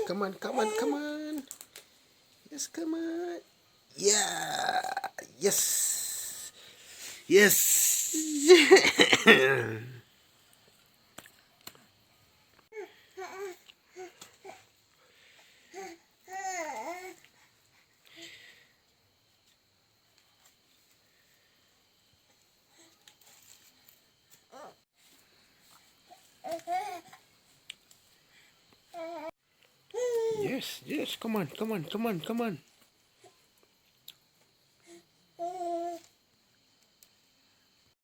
Come on, come on, come on. Yes, come on. Yeah. Yes. Yes. Yes, yes. Come on, come on, come on, come on.